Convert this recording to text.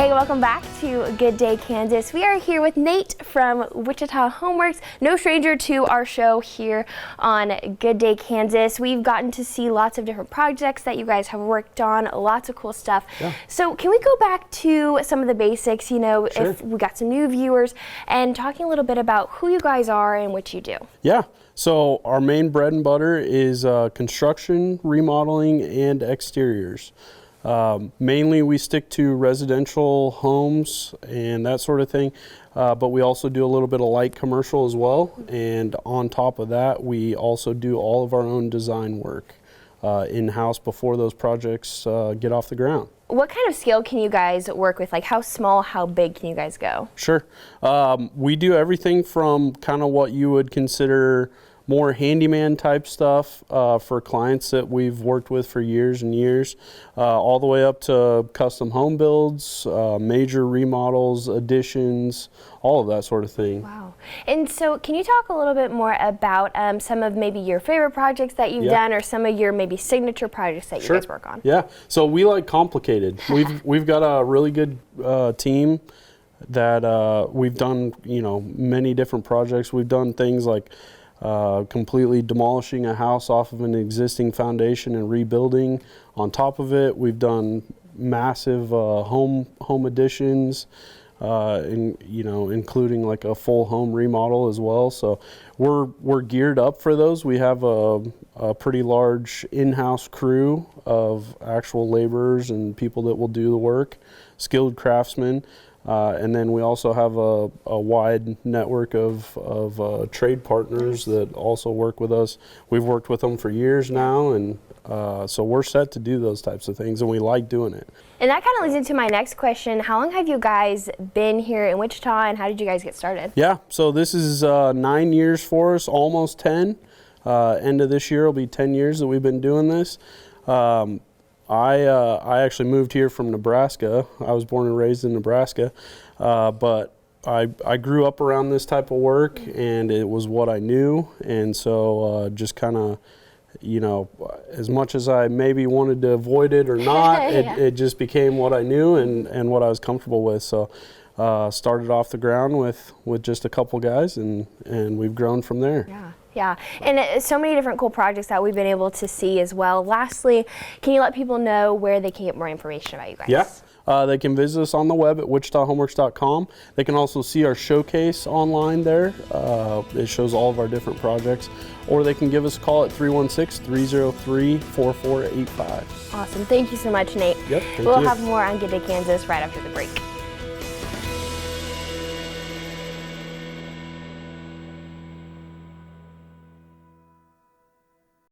Hey, welcome back to Good Day Kansas. We are here with Nate from Wichita Home Works, no stranger to our show here on Good Day Kansas. We've gotten to see lots of different projects that you guys have worked on, lots of cool stuff. Yeah. So can we go back to some of the basics, you know, sure. If we got some new viewers, and talking a little bit about who you guys are and what you do? Yeah. So our main bread and butter is construction, remodeling, and exteriors. Mainly we stick to residential homes and that sort of thing, but we also do a little bit of light commercial as well. And on top of that, we also do all of our own design work in-house before those projects get off the ground. What kind of scale can you guys work with? Like how small, how big can you guys go? Sure. We do everything from kind of what you would consider more handyman type stuff for clients that we've worked with for years and years, all the way up to custom home builds, major remodels, additions, all of that sort of thing. Wow. And so can you talk a little bit more about some of maybe your favorite projects that you've done, or some of your maybe signature projects that you guys work on? Yeah, so we like complicated. We've got a really good team that we've done, you know, many different projects. We've done things like completely demolishing a house off of an existing foundation and rebuilding on top of it. We've done massive home additions, including like a full home remodel as well. So we're geared up for those. We have a pretty large in-house crew of actual laborers and people that will do the work, skilled craftsmen. And then we also have a wide network of trade partners that also work with us. We've worked with them for years now, and so we're set to do those types of things, and we like doing it. And that kind of leads into my next question. How long have you guys been here in Wichita, and how did you guys get started? Yeah, so this is 9 years for us, almost 10. End of this year will be 10 years that we've been doing this. I actually moved here from Nebraska. I was born and raised in Nebraska, but I grew up around this type of work, and it was what I knew. And so just kind of, you know, as much as I maybe wanted to avoid it or not, it just became what I knew and what I was comfortable with. So started off the ground with just a couple guys, and we've grown from there. Yeah. Yeah, and so many different cool projects that we've been able to see as well. Lastly, can you let people know where they can get more information about you guys? Yeah, they can visit us on the web at wichitahomeworks.com. They can also see our showcase online there. It shows all of our different projects. Or they can give us a call at 316-303-4485. Awesome. Thank you so much, Nate. Yep, we'll have more on Good Day Kansas right after the break.